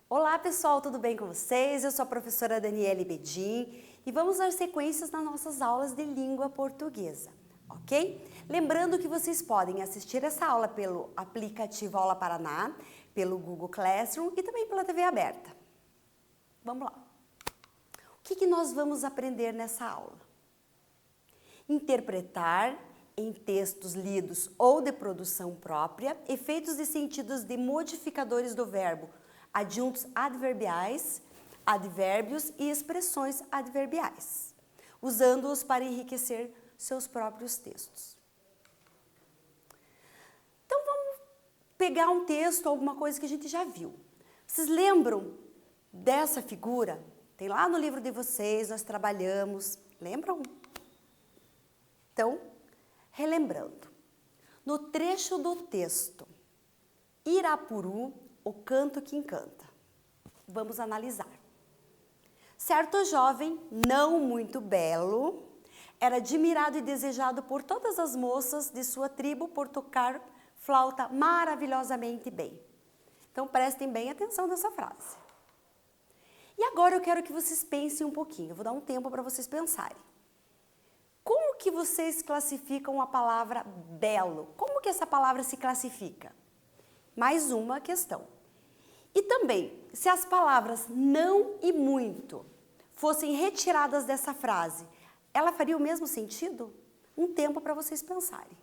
Olá pessoal, tudo bem com vocês? Eu sou a professora Daniele Bedin e vamos dar sequências nas nossas aulas de língua portuguesa, ok? Lembrando que vocês podem assistir essa aula pelo aplicativo Aula Paraná, pelo Google Classroom e também pela TV aberta. Vamos lá. O que nós vamos aprender nessa aula? Interpretar em textos lidos ou de produção própria, efeitos e sentidos de modificadores do verbo, adjuntos adverbiais, advérbios e expressões adverbiais, usando-os para enriquecer seus próprios textos. Então vamos pegar um texto, alguma coisa que a gente já viu. Vocês lembram dessa figura? Tem lá no livro de vocês, nós trabalhamos, lembram? Então, relembrando, no trecho do texto, Irapuru, o canto que encanta. Vamos analisar. Certo jovem, não muito belo, era admirado e desejado por todas as moças de sua tribo por tocar flauta maravilhosamente bem. Então prestem bem atenção nessa frase. E agora eu quero que vocês pensem um pouquinho, eu vou dar um tempo para vocês pensarem. Como que vocês classificam a palavra belo? Como que essa palavra se classifica? Mais uma questão. E também, se as palavras não e muito fossem retiradas dessa frase, ela faria o mesmo sentido? Um tempo para vocês pensarem.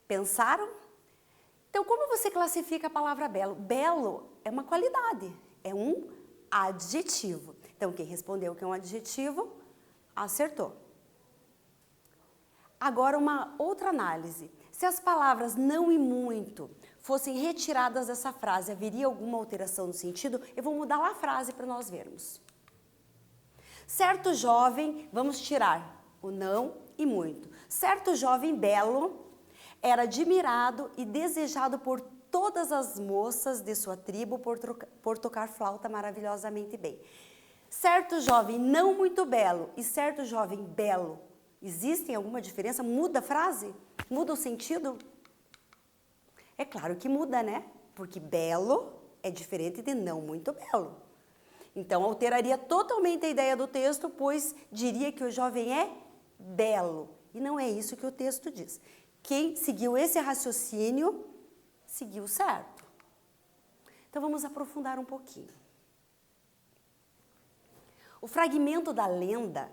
Pensaram? Então, como você classifica a palavra belo? Belo é uma qualidade, é um adjetivo. Então, quem respondeu que é um adjetivo, acertou. Agora, uma outra análise. Se as palavras não e muito fossem retiradas dessa frase, haveria alguma alteração no sentido? Eu vou mudar lá a frase para nós vermos. Certo jovem, vamos tirar o não e muito. Certo jovem belo era admirado e desejado por todas as moças de sua tribo por tocar flauta maravilhosamente bem. Certo jovem não muito belo e certo jovem belo, existe alguma diferença? Muda a frase? Muda o sentido? É claro que muda, né? Porque belo é diferente de não muito belo. Então, alteraria totalmente a ideia do texto, pois diria que o jovem é belo. E não é isso que o texto diz. Quem seguiu esse raciocínio, seguiu certo. Então, vamos aprofundar um pouquinho. O fragmento da lenda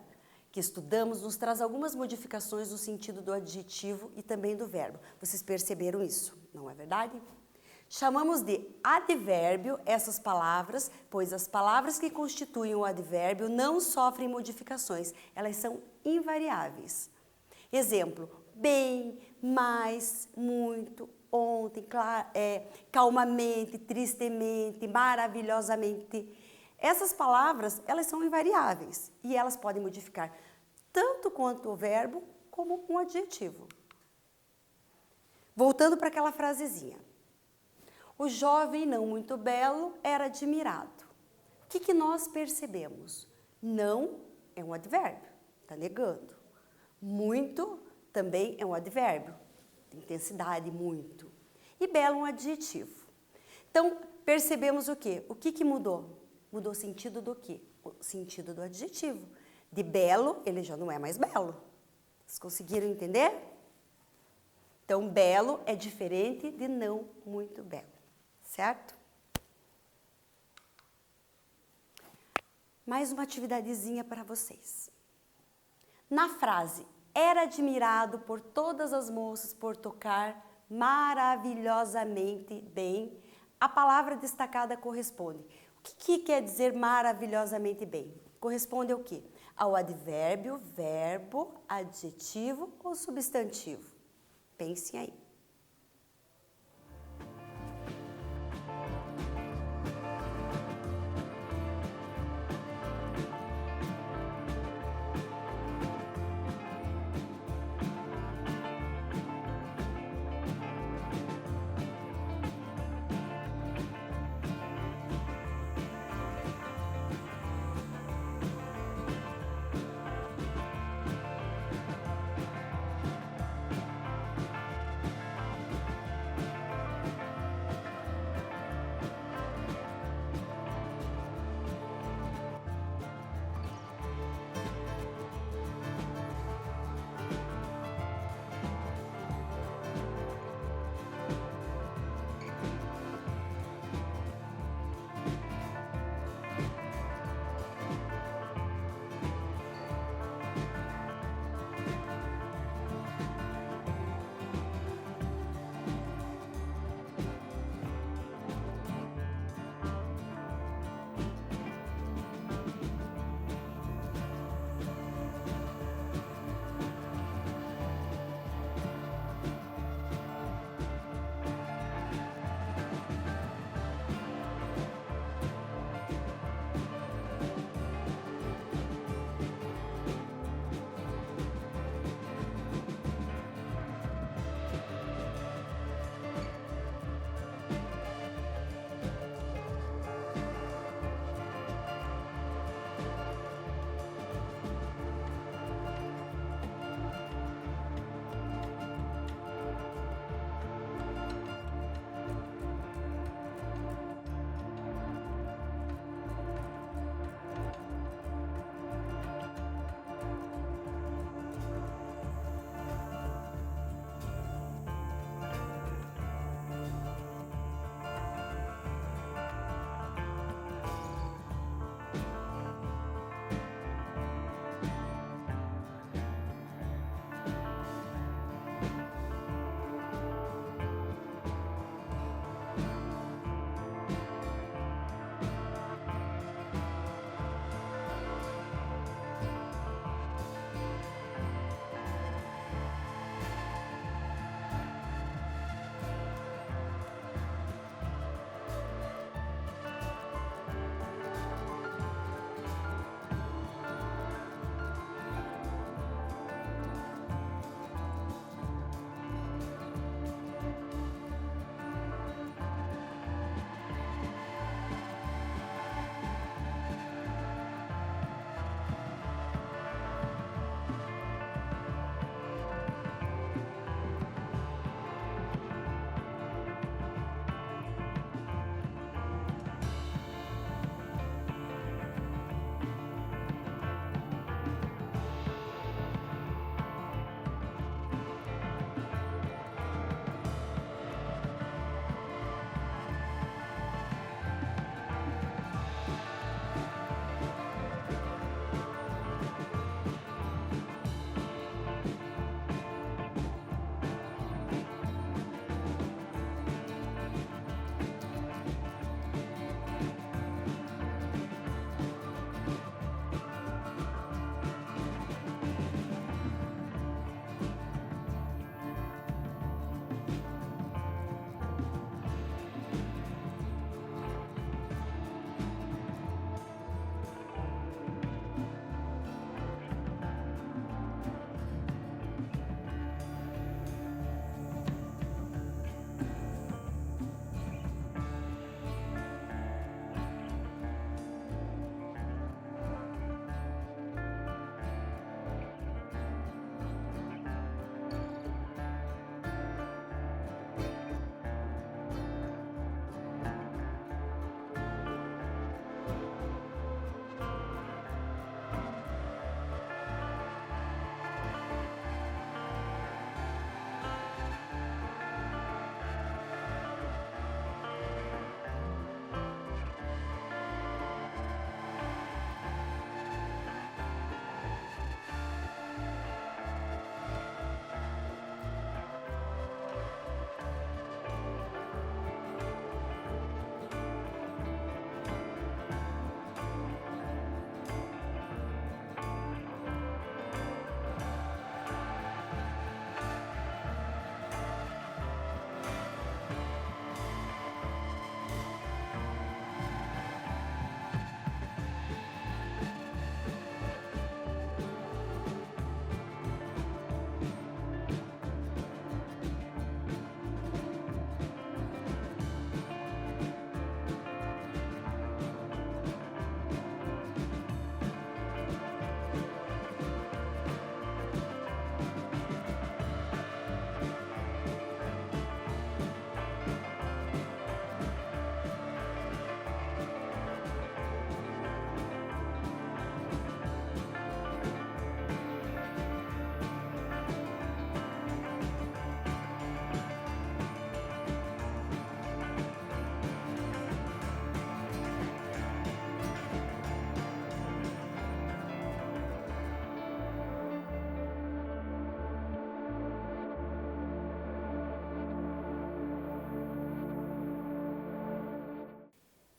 que estudamos nos traz algumas modificações no sentido do adjetivo e também do verbo. Vocês perceberam isso, não é verdade? Chamamos de advérbio essas palavras, pois as palavras que constituem o advérbio não sofrem modificações, elas são invariáveis. Exemplo, bem, mais, muito, ontem, calmamente, tristemente, maravilhosamente. Essas palavras, elas são invariáveis e elas podem modificar tanto quanto o verbo como um adjetivo. Voltando para aquela frasezinha. O jovem não muito belo era admirado. O que nós percebemos? Não é um advérbio, está negando. Muito também é um advérbio, intensidade, muito. E belo um adjetivo. Então, percebemos o quê? O que mudou? Mudou o sentido do quê? O sentido do adjetivo. De belo, ele já não é mais belo. Vocês conseguiram entender? Então, belo é diferente de não muito belo. Certo? Mais uma atividadezinha para vocês. Na frase, era admirado por todas as moças por tocar maravilhosamente bem, a palavra destacada corresponde. O que quer dizer maravilhosamente bem? Corresponde ao quê? Ao advérbio, verbo, adjetivo ou substantivo? Pensem aí.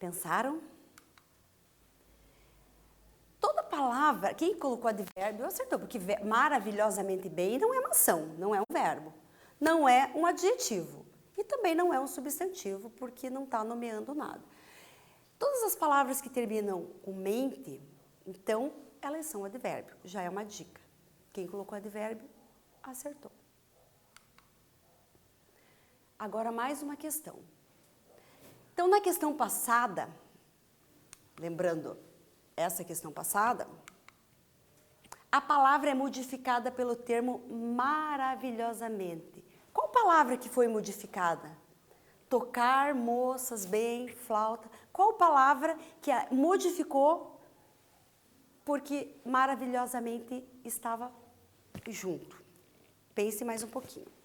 Pensaram? Toda palavra, quem colocou advérbio acertou, porque maravilhosamente bem não é uma ação, não é um verbo, não é um adjetivo e também não é um substantivo, porque não está nomeando nada. Todas as palavras que terminam com mente, então, elas são advérbio, já é uma dica. Quem colocou advérbio, acertou. Agora, mais uma questão. Então, na questão passada, lembrando essa questão passada, a palavra é modificada pelo termo maravilhosamente. Qual palavra que foi modificada? Tocar, moças, bem, flauta. Qual palavra que modificou porque maravilhosamente estava junto? Pense mais um pouquinho.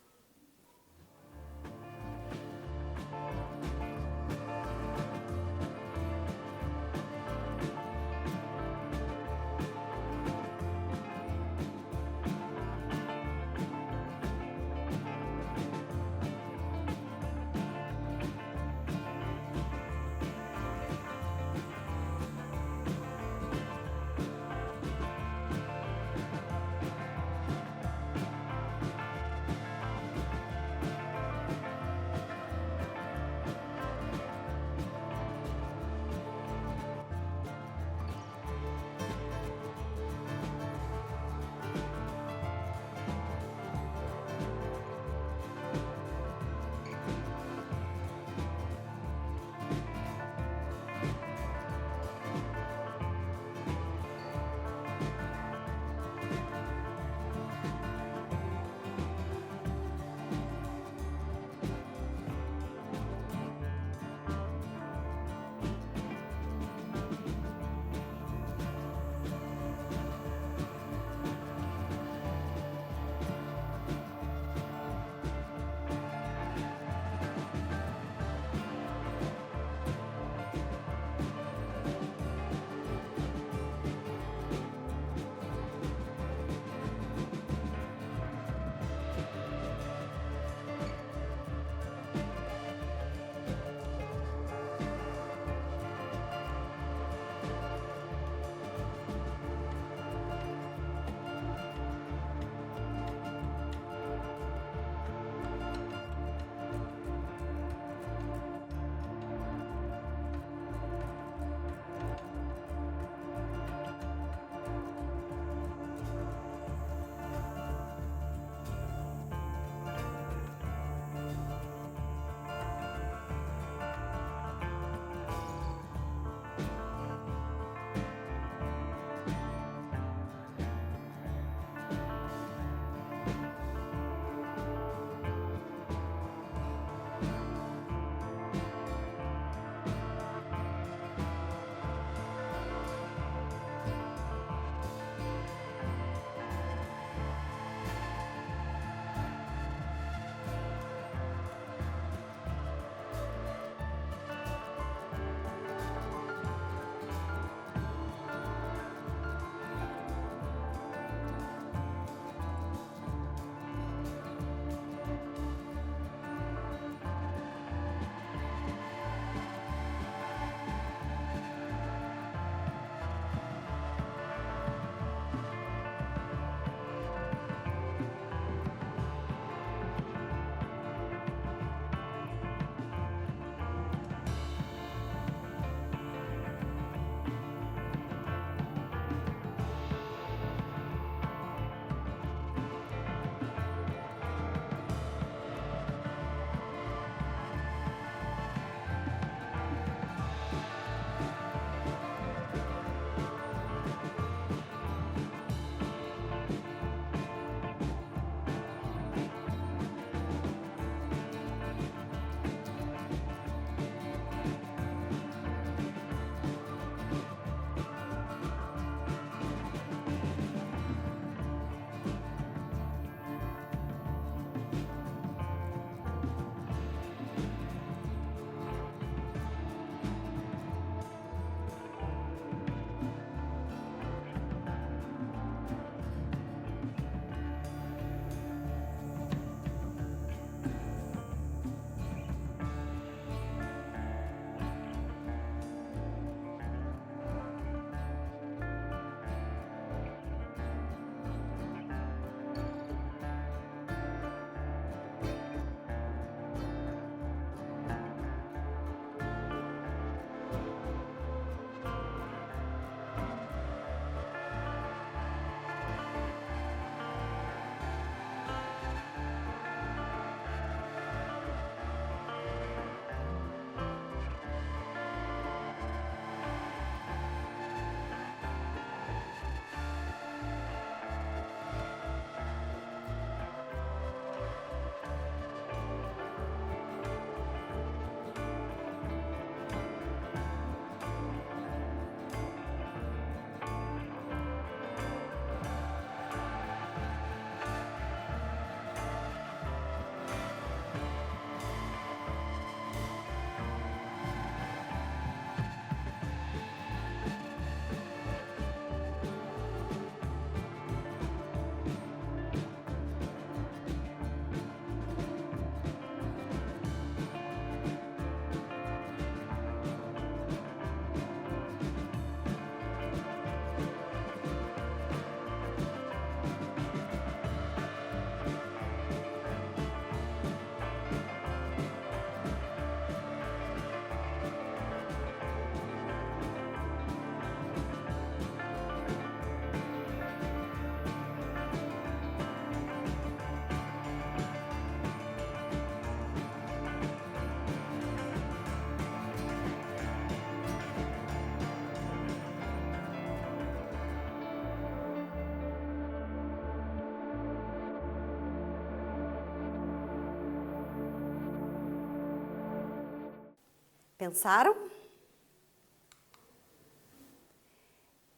Pensaram?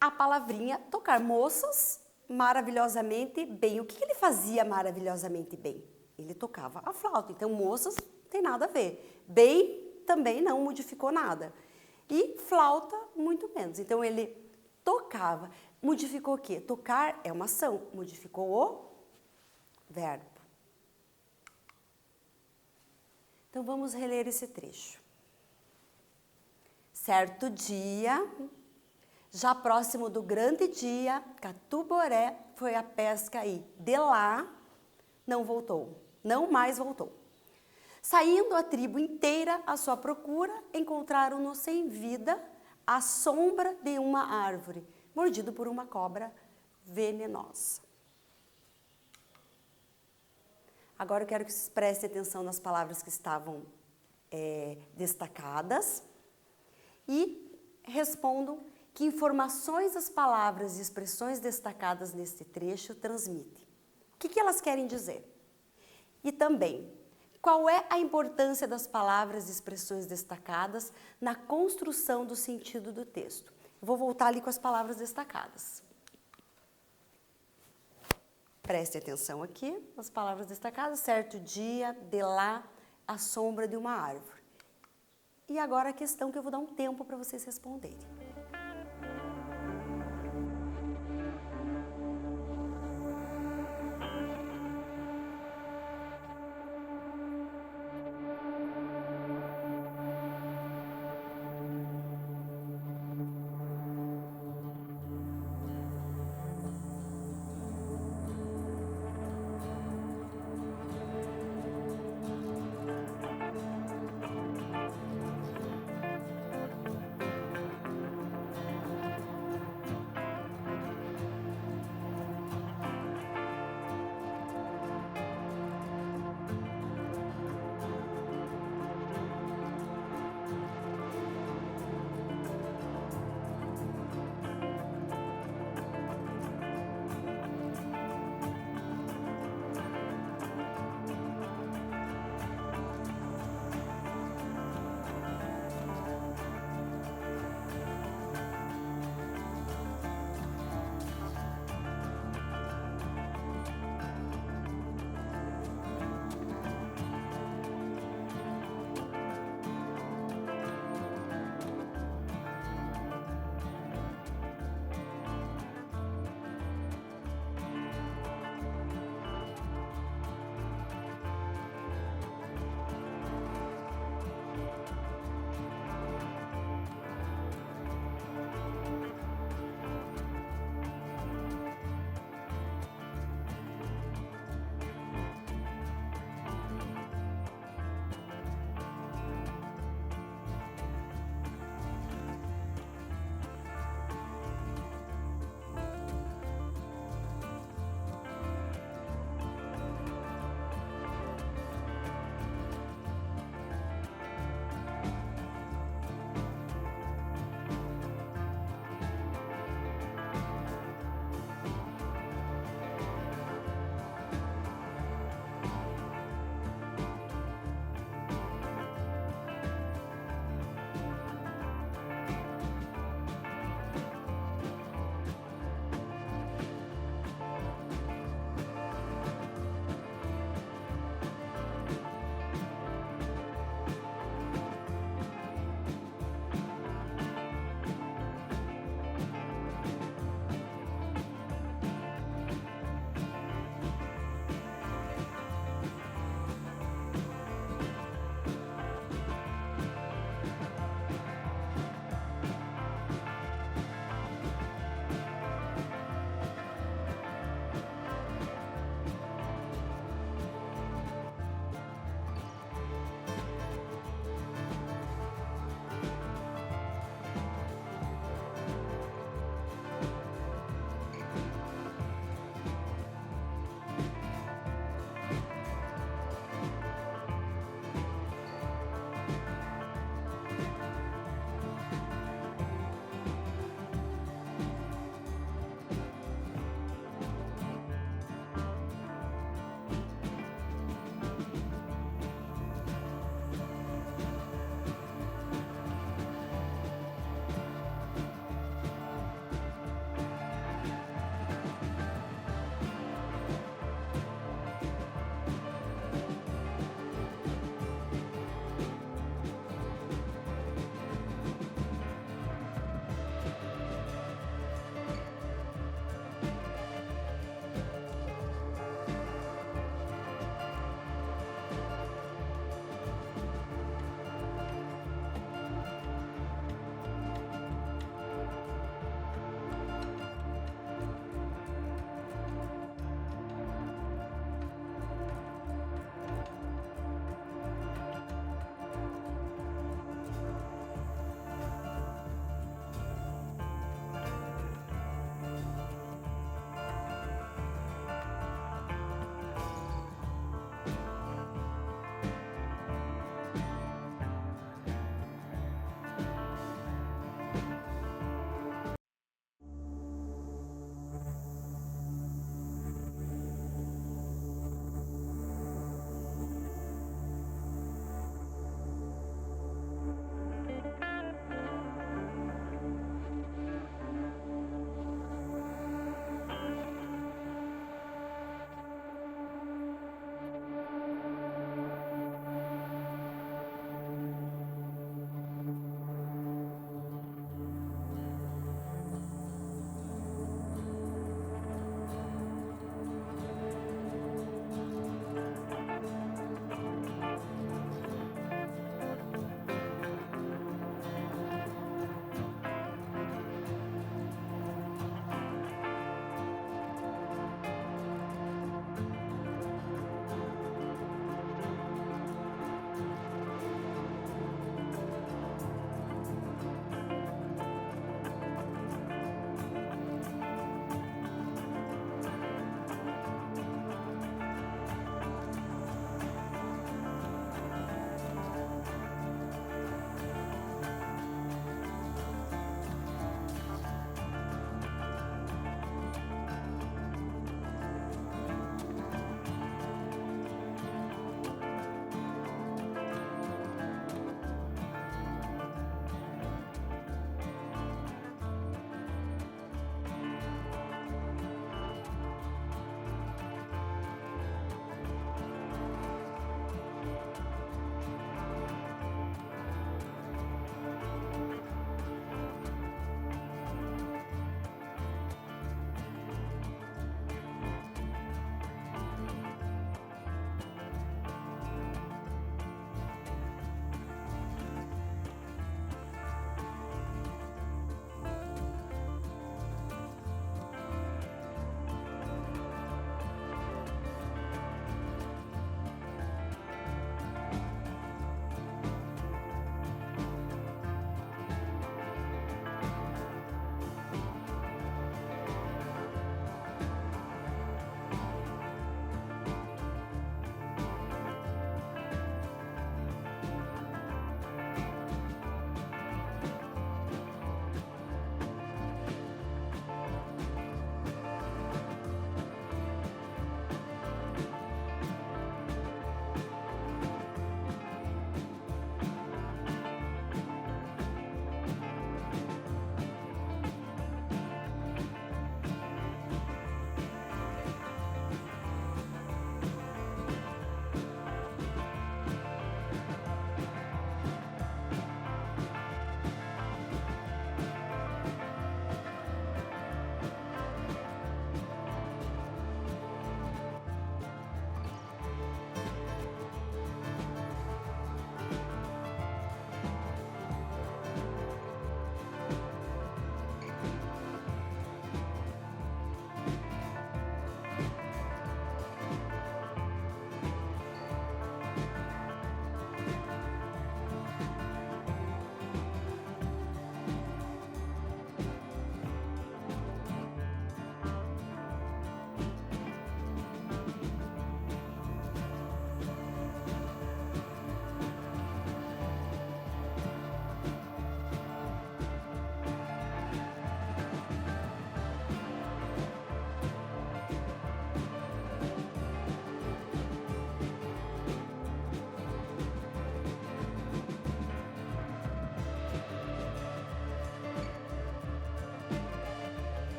A palavrinha tocar. Moças, maravilhosamente bem. O que ele fazia maravilhosamente bem? Ele tocava a flauta. Então, moças, não tem nada a ver. Bem, também não modificou nada. E flauta, muito menos. Então, ele tocava. Modificou o quê? Tocar é uma ação. Modificou o verbo. Então, vamos reler esse trecho. Certo dia, já próximo do grande dia, Catuboré foi à pesca e, de lá, não voltou, não mais voltou. Saindo a tribo inteira à sua procura, encontraram-no sem vida, à sombra de uma árvore, mordido por uma cobra venenosa. Agora eu quero que vocês prestem atenção nas palavras que estavam destacadas e respondam que informações as palavras e expressões destacadas neste trecho transmitem. O que elas querem dizer? E também, qual é a importância das palavras e expressões destacadas na construção do sentido do texto? Eu vou voltar ali com as palavras destacadas. Preste atenção aqui nas palavras destacadas. Certo dia, de lá, à sombra de uma árvore. E agora a questão que eu vou dar um tempo para vocês responderem.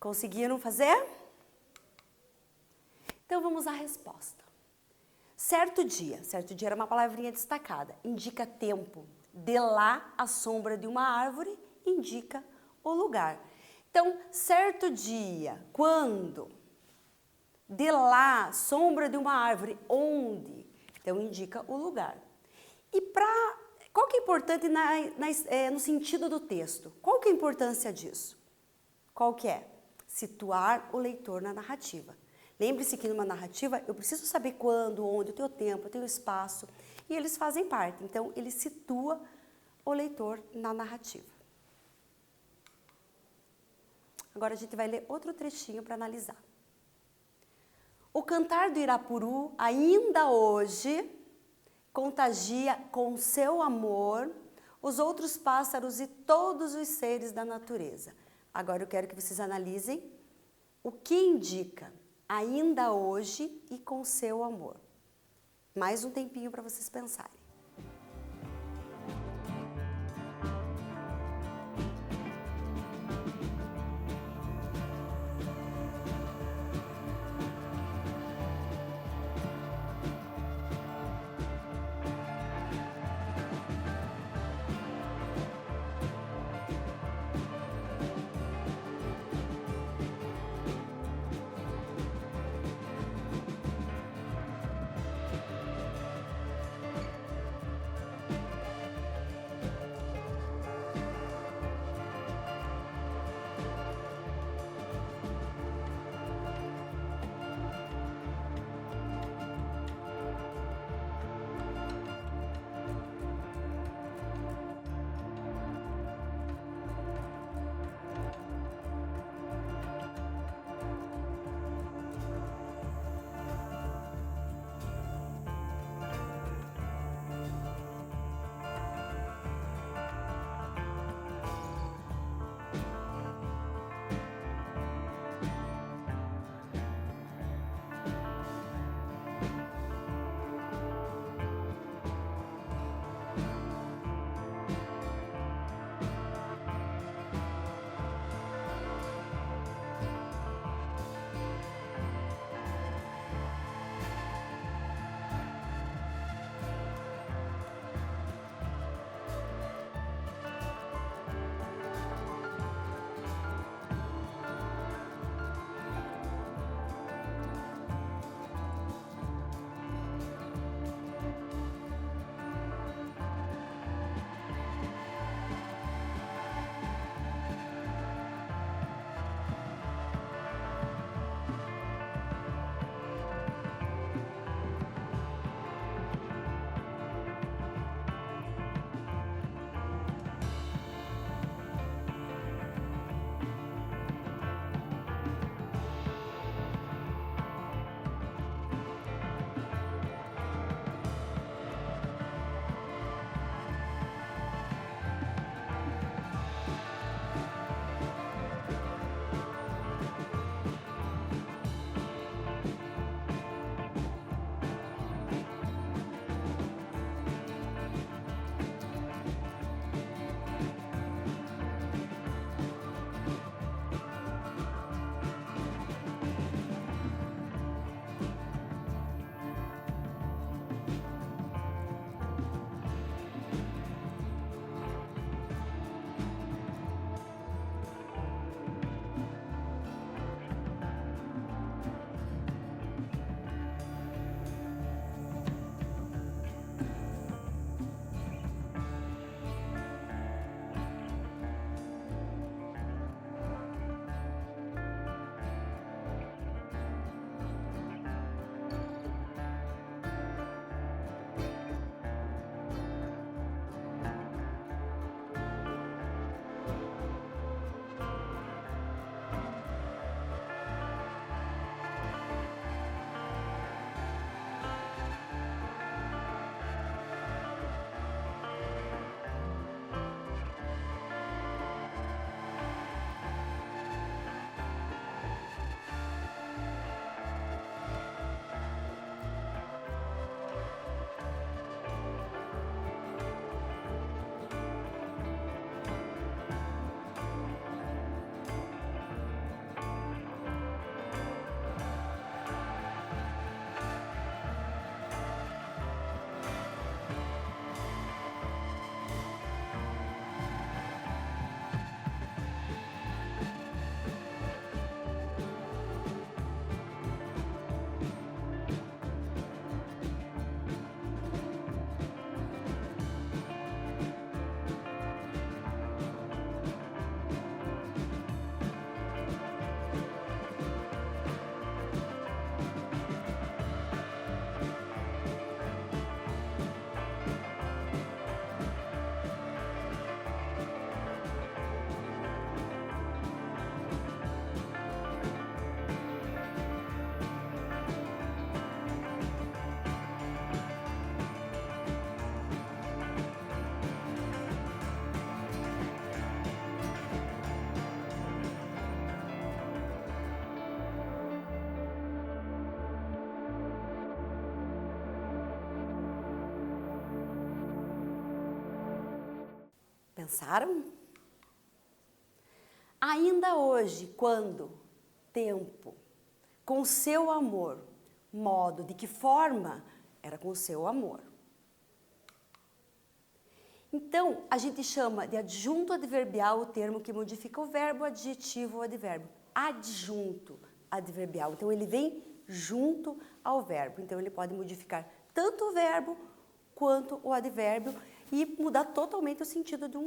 Conseguiram fazer? Então vamos à resposta. Certo dia era uma palavrinha destacada, indica tempo. De lá, a sombra de uma árvore indica o lugar. Então, certo dia, quando? De lá, sombra de uma árvore, onde? Então, indica o lugar. E qual que é importante no sentido do texto? Qual que é a importância disso? Qual que é? Situar o leitor na narrativa. Lembre-se que numa narrativa eu preciso saber quando, onde, eu tenho tempo, eu tenho espaço, e eles fazem parte. Então, ele situa o leitor na narrativa. Agora a gente vai ler outro trechinho para analisar. O cantar do Irapuru, ainda hoje, contagia com seu amor os outros pássaros e todos os seres da natureza. Agora eu quero que vocês analisem o que indica ainda hoje e com seu amor. Mais um tempinho para vocês pensarem. Pensaram? Ainda hoje, quando, tempo, com seu amor, modo, de que forma, era com seu amor. Então, a gente chama de adjunto adverbial o termo que modifica o verbo, adjetivo ou advérbio. Adjunto adverbial. Então, ele vem junto ao verbo. Então, ele pode modificar tanto o verbo quanto o advérbio e mudar totalmente o sentido de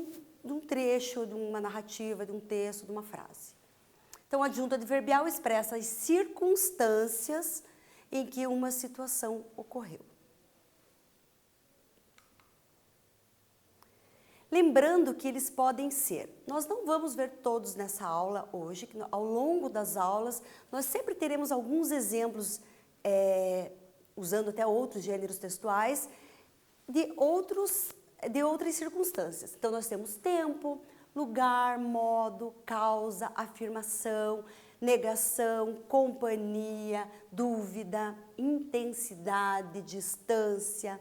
um trecho, de uma narrativa, de um texto, de uma frase. Então, adjunto adverbial expressa as circunstâncias em que uma situação ocorreu. Lembrando que eles podem ser, nós não vamos ver todos nessa aula hoje, que ao longo das aulas nós sempre teremos alguns exemplos, usando até outros gêneros textuais, de outras circunstâncias. Então nós temos tempo, lugar, modo, causa, afirmação, negação, companhia, dúvida, intensidade, distância,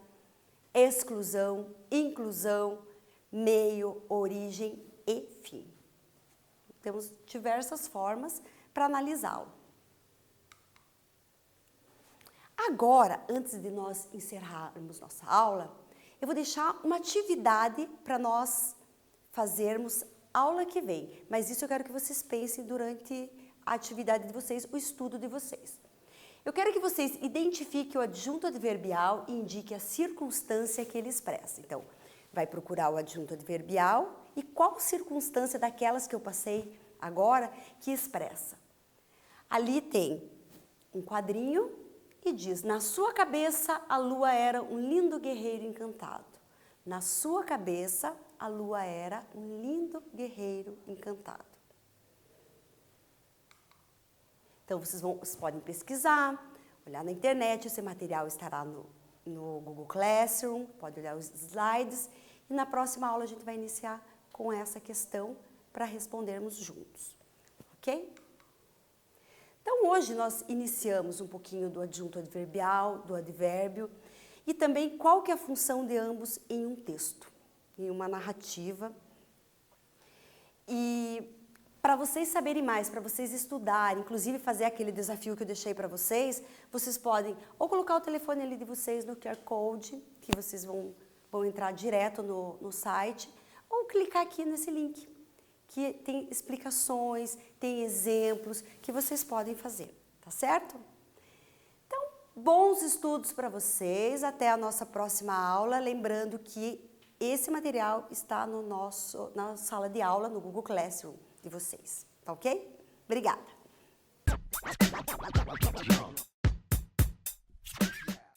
exclusão, inclusão, meio, origem e fim. Temos diversas formas para analisá-lo. Agora, antes de nós encerrarmos nossa aula, eu vou deixar uma atividade para nós fazermos aula que vem. Mas isso eu quero que vocês pensem durante a atividade de vocês, o estudo de vocês. Eu quero que vocês identifiquem o adjunto adverbial e indiquem a circunstância que ele expressa. Então, vai procurar o adjunto adverbial e qual circunstância daquelas que eu passei agora que expressa. Ali tem um quadrinho e diz, na sua cabeça a lua era um lindo guerreiro encantado. Na sua cabeça a lua era um lindo guerreiro encantado. Então vocês podem pesquisar, olhar na internet, esse material estará no Google Classroom, pode olhar os slides e na próxima aula a gente vai iniciar com essa questão para respondermos juntos, ok? Então hoje nós iniciamos um pouquinho do adjunto adverbial, do advérbio e também qual que é a função de ambos em um texto, em uma narrativa. E para vocês saberem mais, para vocês estudarem, inclusive fazer aquele desafio que eu deixei para vocês, vocês podem ou colocar o telefone ali de vocês no QR Code, que vocês vão entrar direto no site, ou clicar aqui nesse link, que tem explicações, tem exemplos que vocês podem fazer, tá certo? Então, bons estudos para vocês, até a nossa próxima aula, lembrando que esse material está na sala de aula, no Google Classroom de vocês, tá ok? Obrigada!